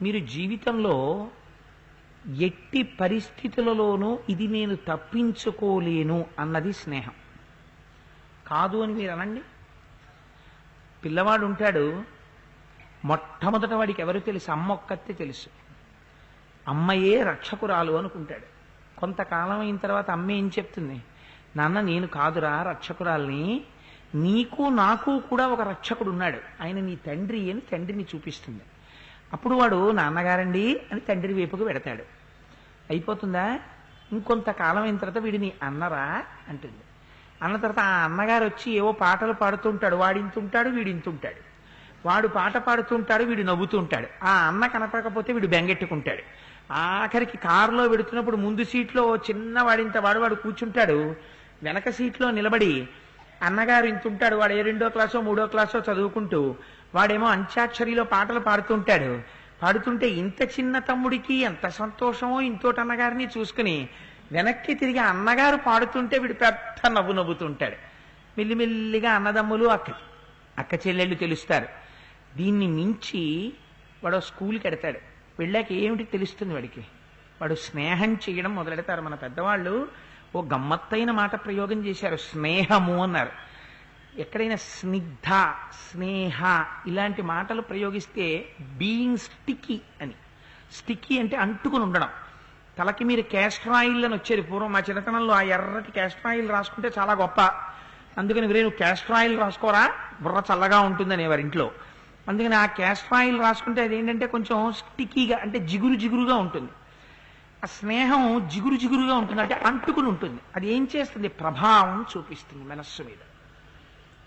మీరు జీవితంలో ఎట్టి పరిస్థితులలోనూ ఇది నేను తప్పించుకోలేను అన్నది స్నేహం. కాదు అని మీరు అనండి. పిల్లవాడు ఉంటాడు, మొట్టమొదట వాడికి ఎవరు తెలుసు? అమ్మ ఒక్కతే తెలుసు. అమ్మయే రక్షకురాలు అనుకుంటాడు. కొంతకాలం అయిన తర్వాత అమ్మ ఏం చెప్తుంది? నాన్న, నేను కాదురా రక్షకురాల్ని, నీకు నాకు కూడా ఒక రక్షకుడు ఉన్నాడు, ఆయన నీ తండ్రి అని తండ్రిని చూపిస్తుంది. అప్పుడు వాడు నాన్నగారండి అని తండ్రి వైపుకు పెడతాడు. అయిపోతుందా? ఇంకొంతకాలం అయిన తర్వాత వీడిని అన్నరా అంటుంది. అన్న తర్వాత ఆ అన్నగారు వచ్చి ఏవో పాటలు పాడుతుంటాడు, వాడింతుంటాడు వీడింతుంటాడు. వాడు పాట పాడుతుంటాడు, వీడు నవ్వుతుంటాడు. ఆ అన్న కనపడకపోతే వీడు బెంగెట్టుకుంటాడు. ఆఖరికి కారులో వెడుతున్నప్పుడు ముందు సీట్లో చిన్న వాడింత వాడు కూర్చుంటాడు, వెనక సీట్లో నిలబడి అన్నగారు ఇంతుంటాడు, వాడు 2వ క్లాసో 3వ క్లాసో చదువుకుంటూ వాడేమో అంత్యాక్షరిలో పాటలు పాడుతుంటాడు. పాడుతుంటే ఇంత చిన్న తమ్ముడికి ఎంత సంతోషమో ఇంతోటి అన్నగారిని చూసుకుని వెనక్కి తిరిగి అన్నగారు పాడుతుంటే వీడు పెద్ద నవ్వుతుంటాడు. మెల్లిమెల్లిగా అన్నదమ్ములు అక్క చెల్లెళ్ళు తెలుస్తారు. దీన్ని మించి వాడు స్కూల్కి ఎడతాడు. వెళ్ళాక ఏమిటి తెలుస్తుంది వాడికి? వాడు స్నేహం చేయడం మొదలెడతారు. మన పెద్దవాళ్ళు ఓ గమ్మత్తైన మాట ప్రయోగం చేశారు, స్నేహము అన్నారు. ఎక్కడైనా స్నిగ్ధ, స్నేహ ఇలాంటి మాటలు ప్రయోగిస్తే బీయింగ్ స్టిక్కీ అని. స్టిక్కీ అంటే అంటుకుని ఉండడం. తలకి మీరు క్యాస్టర్ ఆయిల్ అని వచ్చేది పూర్వం. మా చిన్నతనంలో ఆ ఎర్రటి క్యాస్టర్ ఆయిల్ రాసుకుంటే చాలా గొప్ప. అందుకని నువ్వు క్యాస్టర్ ఆయిల్ రాసుకోరా, బుర్ర చల్లగా ఉంటుందనేవారు ఇంట్లో. అందుకని ఆ క్యాస్టర్ ఆయిల్ రాసుకుంటే అదేంటంటే కొంచెం స్టిక్కీగా, అంటే జిగురుగా ఉంటుంది. ఆ స్నేహం జిగురుగా ఉంటుంది, అంటే అంటుకుని ఉంటుంది. అది ఏం చేస్తుంది? ప్రభావం చూపిస్తుంది మనస్సు మీద.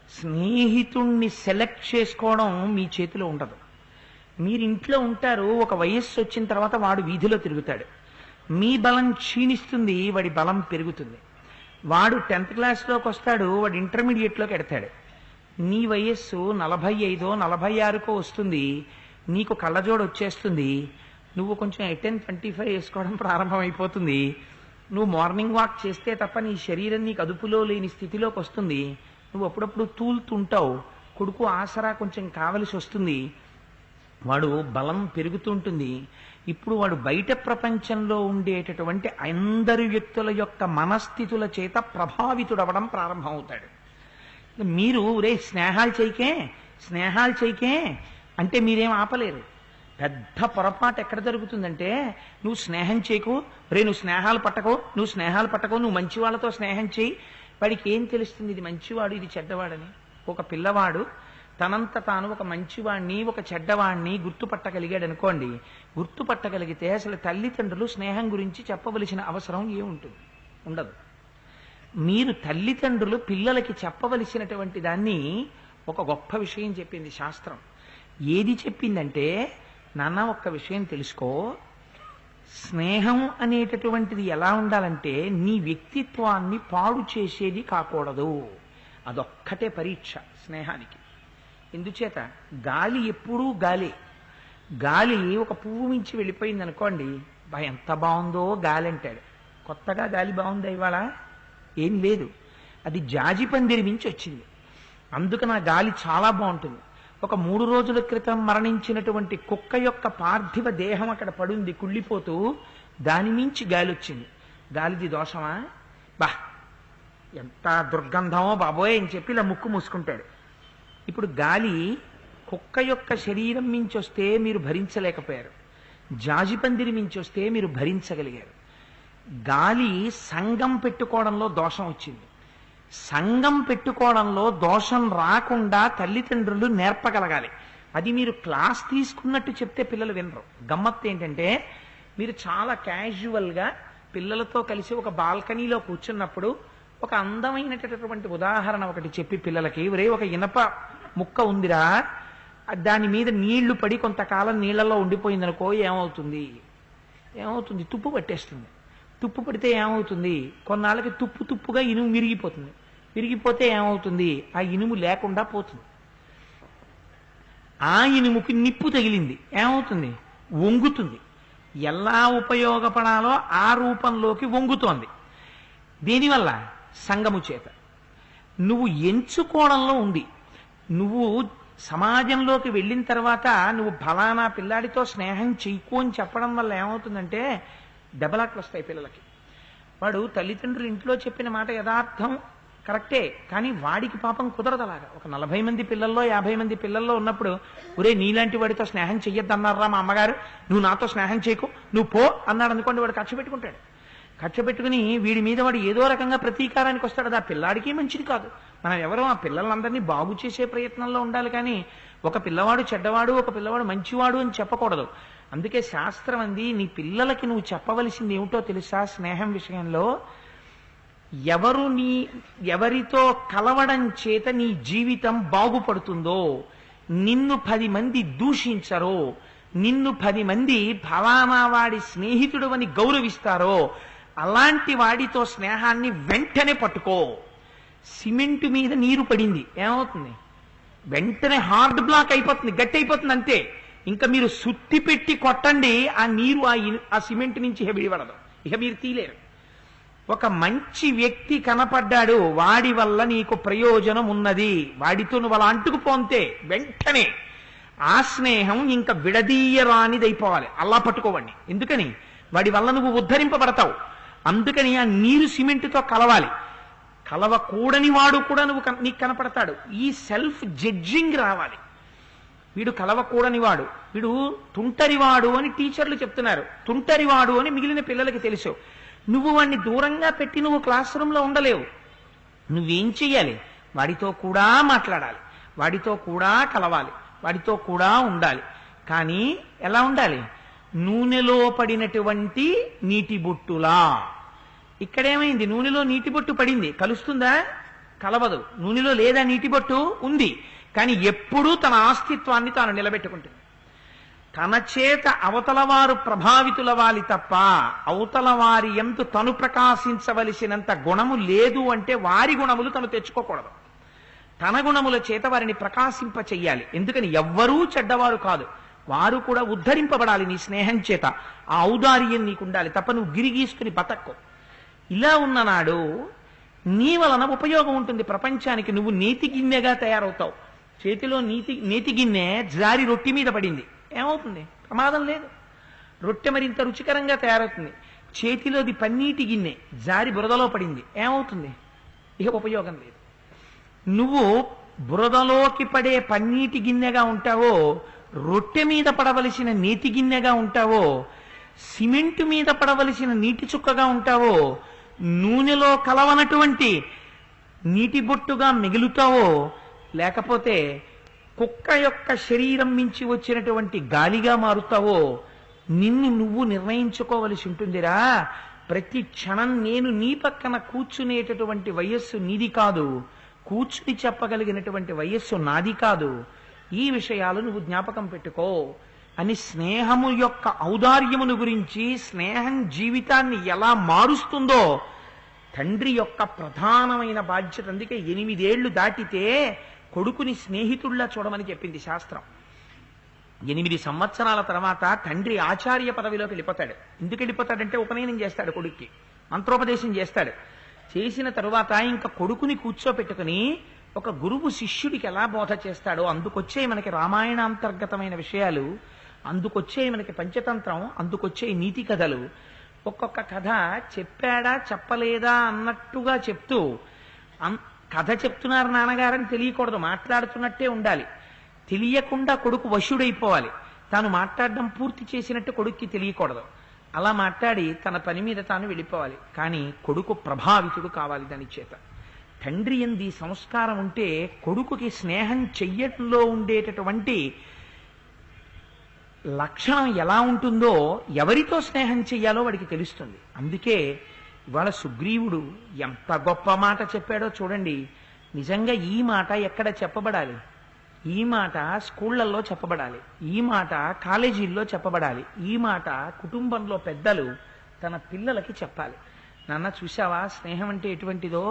స్నేహితుణ్ణి సెలెక్ట్ చేసుకోవడం మీ చేతిలో ఉండదు. మీరు ఇంట్లో ఉంటారు, ఒక వయస్సు వచ్చిన తర్వాత వాడు వీధిలో తిరుగుతాడు. మీ బలం క్షీణిస్తుంది, వాడి బలం పెరుగుతుంది. వాడు 10th క్లాస్లోకి వస్తాడు, వాడు ఇంటర్మీడియట్లోకి ఎడతాడు. నీ వయస్సు 45, 46కో వస్తుంది, నీకు కళ్ళజోడు వచ్చేస్తుంది. నువ్వు కొంచెం 10-25 వేసుకోవడం ప్రారంభమైపోతుంది. నువ్వు మార్నింగ్ వాక్ చేస్తే తప్ప నీ శరీరం నీకు అదుపులో లేని స్థితిలోకి వస్తుంది. నువ్వు అప్పుడప్పుడు తూలుతుంటావు, కొడుకు ఆసరా కొంచెం కావలసి వస్తుంది. వాడు బలం పెరుగుతుంటుంది. ఇప్పుడు వాడు బయట ప్రపంచంలో ఉండేటటువంటి అందరి వ్యక్తుల యొక్క మనస్థితుల చేత ప్రభావితుడవడం ప్రారంభమవుతాడు. మీరు స్నేహాలు చేయకే అంటే మీరేం ఆపలేరు. పెద్ద పొరపాటు ఎక్కడ జరుగుతుందంటే, నువ్వు స్నేహం చేయకు, నువ్వు స్నేహాలు పట్టకో, నువ్వు మంచి వాళ్ళతో స్నేహం చేయి. వాడికి ఏం తెలుస్తుంది ఇది మంచివాడు ఇది చెడ్డవాడని? ఒక పిల్లవాడు తనంత తాను ఒక మంచివాణ్ణి ఒక చెడ్డవాణ్ణి గుర్తుపట్టగలిగాడు అనుకోండి. గుర్తుపట్టగలిగితే అసలు తల్లిదండ్రులు స్నేహం గురించి చెప్పవలసిన అవసరం ఏముంటుంది? ఉండదు. మీరు తల్లిదండ్రులు పిల్లలకి చెప్పవలసినటువంటి దాన్ని ఒక గొప్ప విషయం చెప్పింది శాస్త్రం. ఏది చెప్పిందంటే, నాన్న ఒక్క విషయం తెలుసుకో, స్నేహం అనేటటువంటిది ఎలా ఉండాలంటే నీ వ్యక్తిత్వాన్ని పాడు చేసేది కాకూడదు. అదొక్కటే పరీక్ష స్నేహానికి. ఎందుచేత? గాలి ఎప్పుడూ గాలి ఒక పువ్వు మించి వెళ్ళిపోయింది అనుకోండి, ఎంత బాగుందో గాలి అంటాడు. కొత్తగా గాలి బాగుందా ఇవాళ? ఏం లేదు, అది జాజి పందిరి మించి వచ్చింది, అందుకని ఆ గాలి చాలా బాగుంటుంది. ఒక 3 రోజుల క్రితం మరణించినటువంటి కుక్క యొక్క పార్థివ దేహం అక్కడ పడుంది కుళ్ళిపోతూ, దాని మించి గాలి వచ్చింది. గాలిది దోషమా? ఎంత దుర్గంధమో బాబోయ్ అని చెప్పి ఇలా ముక్కు మూసుకుంటాడు. ఇప్పుడు గాలి కుక్క యొక్క శరీరం మించి వస్తే మీరు భరించలేకపోయారు, జాజి పందిరి మించి వస్తే మీరు భరించగలిగారు. గాలి సంగం పెట్టుకోవడంలో దోషం వచ్చింది. సంగం పెట్టుకోవడంలో దోషం రాకుండా తల్లిదండ్రులు నేర్పగలగాలి. అది మీరు క్లాస్ తీసుకున్నట్టు చెప్తే పిల్లలు వినరు. గమ్మత్తు ఏంటంటే, మీరు చాలా క్యాజువల్గా పిల్లలతో కలిసి ఒక బాల్కనీలో కూర్చున్నప్పుడు ఒక అందమైనటువంటి ఉదాహరణ ఒకటి చెప్పి పిల్లలకి, ఒక ఇనప ముక్క ఉందిరా, దాని మీద నీళ్లు పడి కొంతకాలం నీళ్లలో ఉండిపోయిందనుకో, ఏమవుతుంది? తుప్పు పట్టేస్తుంది. తుప్పు పడితే ఏమవుతుంది? కొన్నాళ్ళకి తుప్పుగా ఇనుము విరిగిపోతుంది. విరిగిపోతే ఏమవుతుంది? ఆ ఇనుము లేకుండా పోతుంది. ఆ ఇనుముకి నిప్పు తగిలింది, ఏమవుతుంది? వంగుతుంది. ఎలా ఉపయోగపడాలో ఆ రూపంలోకి వంగుతోంది. దేనివల్ల? సంగము చేత. నువ్వు ఎంచుకోవడంలో ఉంది. నువ్వు సమాజంలోకి వెళ్ళిన తర్వాత నువ్వు ఫలానా పిల్లాడితో స్నేహం చెయ్యకు అని చెప్పడం వల్ల ఏమవుతుందంటే దెబ్బలాట్లు వస్తాయి పిల్లలకి. వాడు తల్లిదండ్రులు ఇంట్లో చెప్పిన మాట యథార్థం కరెక్టే, కానీ వాడికి పాపం కుదరదు. అలాగా ఒక 40 మంది పిల్లల్లో 50 మంది పిల్లల్లో ఉన్నప్పుడు, ఒరే నీలాంటి వాడితో స్నేహం చెయ్యొద్దన్నారా మా అమ్మగారు, నువ్వు నాతో స్నేహం చేయకు, నువ్వు పో అన్నాడు అనుకోండి, వాడు కక్ష పెట్టుకుంటాడు. కక్ష పెట్టుకుని వీడి మీద వాడు ఏదో రకంగా ప్రతీకారానికి వస్తాడు. అది ఆ పిల్లాడికి మంచిది కాదు. మనం ఎవరో ఆ పిల్లలందరినీ బాగు చేసే ప్రయత్నంలో ఉండాలి, కానీ ఒక పిల్లవాడు చెడ్డవాడు, ఒక పిల్లవాడు మంచివాడు అని చెప్పకూడదు. అందుకే శాస్త్రం అంది, నీ పిల్లలకి నువ్వు చెప్పవలసింది ఏమిటో తెలుసా? స్నేహం విషయంలో ఎవరితో కలవడం చేత నీ జీవితం బాగుపడుతుందో, నిన్ను 10 మంది దూషించరో, నిన్ను 10 మంది ఫలానా వాడి స్నేహితుడు అని గౌరవిస్తారో అలాంటి వాడితో స్నేహాన్ని వెంటనే పట్టుకో. సిమెంట్ మీద నీరు పడింది ఏమవుతుంది? వెంటనే హార్డ్ బ్లాక్ అయిపోతుంది, గట్టి అయిపోతుంది, అంతే. ఇంకా మీరు సుత్తి పెట్టి కొట్టండి, ఆ నీరు ఆ సిమెంట్ నుంచి విడిపడదు, ఇక మీరు తీలేరు. ఒక మంచి వ్యక్తి కనపడ్డాడు, వాడి వల్ల నీకు ప్రయోజనం ఉన్నది, వాడితో నువ్వు అలా అంటుకుపోతే వెంటనే ఆ స్నేహం ఇంకా విడదీయరానిదైపోవాలి, అలా పట్టుకోవండి. ఎందుకని? వాడి వల్ల నువ్వు ఉద్ధరింపబడతావు. అందుకని ఆ నీరు సిమెంటుతో కలవాలి. కలవకూడని వాడు కూడా నీకు కనపడతాడు. ఈ సెల్ఫ్ జడ్జింగ్ రావాలి. వీడు కలవకూడని వాడు, వీడు తుంటరివాడు అని టీచర్లు చెప్తున్నారు, తుంటరివాడు అని మిగిలిన పిల్లలకి తెలుసు. నువ్వు వాడిని దూరంగా పెట్టి నువ్వు క్లాస్ రూమ్లో ఉండలేవు. నువ్వేం చెయ్యాలి? వాడితో కూడా మాట్లాడాలి, వాడితో కూడా కలవాలి, వాడితో కూడా ఉండాలి. కానీ ఎలా ఉండాలి? నూనెలో పడినటువంటి నీటి బొట్టులా. ఇక్కడేమైంది? నూనెలో నీటి బొట్టు పడింది, కలుస్తుందా? కలవదు. నూనెలో లేదా నీటి బొట్టు? ఉంది, కానీ ఎప్పుడూ తన ఆస్తిత్వాన్ని తాను నిలబెట్టుకుంటుంది. తన చేత అవతలవారు ప్రభావితులవాలి తప్ప అవతల వారి యందు తను ప్రకాశించవలసినంత గుణము లేదు అంటే వారి గుణములు తను తెచ్చుకోకూడదు. తన గుణముల చేత వారిని ప్రకాశింప చెయ్యాలి. ఎందుకని? ఎవ్వరూ చెడ్డవారు కాదు, వారు కూడా ఉద్ధరింపబడాలి నీ స్నేహం చేత. ఆ ఔదార్యం నీకు ఉండాలి తప్ప నువ్వు గిరిగీసుకుని బతక్కు. ఇలా ఉన్ననాడు నీ వలన ఉపయోగం ఉంటుంది ప్రపంచానికి. నువ్వు నేతి గిన్నెగా తయారవుతావు. చేతిలో నేతి గిన్నె జారి రొట్టె మీద పడింది, ఏమవుతుంది? ప్రమాదం లేదు, రొట్టె మరింత రుచికరంగా తయారవుతుంది. చేతిలోది పన్నీటి గిన్నె జారి బురదలో పడింది, ఏమవుతుంది? ఇక ఉపయోగం లేదు. నువ్వు బురదలోకి పడే పన్నీటి గిన్నెగా ఉంటావో, రొట్టె మీద పడవలసిన నేతి గిన్నెగా ఉంటావో, సిమెంటు మీద పడవలసిన నీటి చుక్కగా ఉంటావో, నూనెలో కలవనటువంటి నీటి బొట్టుగా మిగులుతావో, లేకపోతే కుక్క యొక్క శరీరం మించి వచ్చినటువంటి గాలిగా మారుతావో, నిన్ను నువ్వు నిర్ణయించుకోవలసి ఉంటుందిరా. ప్రతి క్షణం నేను నీ పక్కన కూర్చునేటటువంటి వయస్సు నీది కాదు, కూర్చుని చెప్పగలిగినటువంటి వయస్సు నాది కాదు. ఈ విషయాలు నువ్వు జ్ఞాపకం పెట్టుకో అని స్నేహము యొక్క ఔదార్యమును గురించి, స్నేహం జీవితాన్ని ఎలా మారుస్తుందో తండ్రి యొక్క ప్రధానమైన బాధ్యత. అందుకే 8 ఏళ్లు దాటితే కొడుకుని స్నేహితుల్లా చూడమని చెప్పింది శాస్త్రం. 8 సంవత్సరాల తర్వాత తండ్రి ఆచార్య పదవిలోకి వెళ్ళిపోతాడు. ఎందుకు వెళ్ళిపోతాడంటే ఉపనయనం చేస్తాడు, కొడుక్కి మంత్రోపదేశం చేస్తాడు. చేసిన తరువాత ఇంకా కొడుకుని కూర్చోపెట్టుకుని ఒక గురువు శిష్యుడికి ఎలా బోధ చేస్తాడో అందుకొచ్చే మనకి రామాయణాంతర్గతమైన విషయాలు, అందుకొచ్చే మనకి పంచతంత్రం, అందుకొచ్చే నీతి కథలు. ఒక్కొక్క కథ చెప్పాడా చెప్పలేదా అన్నట్టుగా చెప్తూ, కథ చెప్తున్నారు నాన్నగారని తెలియకూడదు, మాట్లాడుతున్నట్టే ఉండాలి. తెలియకుండా కొడుకు వశుడైపోవాలి, తాను మాట్లాడడం పూర్తి చేసినట్టు కొడుక్కి తెలియకూడదు. అలా మాట్లాడి తన పని మీద తాను వెళ్ళిపోవాలి. కానీ కొడుకు ప్రభావితుడు కావాలి దాని చేత. తండ్రి ఎంది సంస్కారం ఉంటే కొడుకుకి స్నేహం చెయ్యటంలో ఉండేటటువంటి లక్షణం ఎలా ఉంటుందో, ఎవరితో స్నేహం చెయ్యాలో వాడికి తెలుస్తుంది. అందుకే ఇవాళ సుగ్రీవుడు ఎంత గొప్ప మాట చెప్పాడో చూడండి. నిజంగా ఈ మాట ఎక్కడ చెప్పబడాలి? ఈ మాట స్కూళ్లలో చెప్పబడాలి, ఈ మాట కాలేజీల్లో చెప్పబడాలి, ఈ మాట కుటుంబంలో పెద్దలు తన పిల్లలకి చెప్పాలి. నాన్న చూసావా స్నేహం అంటే ఎటువంటిదో,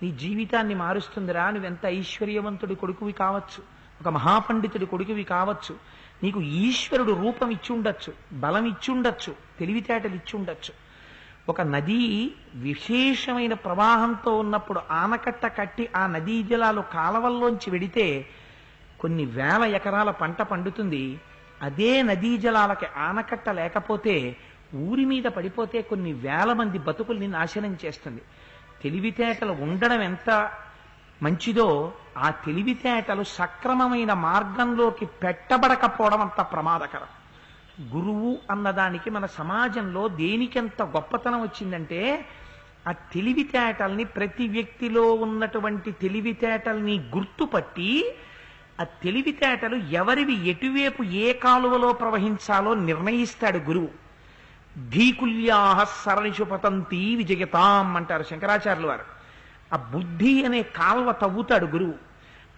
నీ జీవితాన్ని మారుస్తుందిరా. నువ్వెంత ఐశ్వర్యవంతుడి కొడుకువి కావచ్చు, ఒక మహాపండితుడి కొడుకువి కావచ్చు, నీకు ఈశ్వరుడు రూపం ఇచ్చి ఉండొచ్చు, బలం ఇచ్చి ఉండొచ్చు, తెలివితేటలు ఇచ్చి ఉండొచ్చు. ఒక నది విశేషమైన ప్రవాహంతో ఉన్నప్పుడు ఆనకట్ట కట్టి ఆ నదీ జలాలు కాలవల్లోంచి వెడితే కొన్ని వేల ఎకరాల పంట పండుతుంది. అదే నదీ జలాలకి ఆనకట్ట లేకపోతే ఊరి మీద పడిపోతే కొన్ని వేల మంది బతుకుల్ని నాశనం చేస్తుంది. తెలివితేటలు ఉండడం ఎంత మంచిదో ఆ తెలివితేటలు సక్రమమైన మార్గంలోకి పెట్టబడకపోవడం అంత ప్రమాదకరం. గురువు అన్నదానికి మన సమాజంలో దేనికెంత గొప్పతనం వచ్చిందంటే ఆ తెలివితేటల్ని, ప్రతి వ్యక్తిలో ఉన్నటువంటి తెలివితేటల్ని గుర్తుపట్టి ఆ తెలివితేటలు ఎవరివి ఎటువైపు ఏ కాలువలో ప్రవహించాలో నిర్ణయిస్తాడు గురువు. ధీకుల్యాహ సరణిషు పతంతి విజయతాం అంటారు శంకరాచార్యులు వారు. ఆ బుద్ధి అనే కాల్వ తవ్వుతాడు గురువు.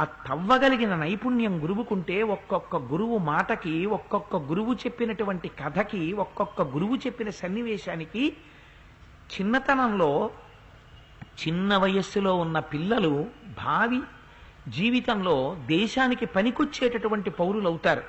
ఆ తవ్వగలిగిన నైపుణ్యం గురువుకుంటే ఒక్కొక్క గురువు మాటకి, ఒక్కొక్క గురువు చెప్పినటువంటి కథకి, ఒక్కొక్క గురువు చెప్పిన సన్నివేశానికి చిన్నతనంలో చిన్న వయస్సులో ఉన్న పిల్లలు భావి జీవితంలో దేశానికి పనికొచ్చేటటువంటి పౌరులు అవుతారు.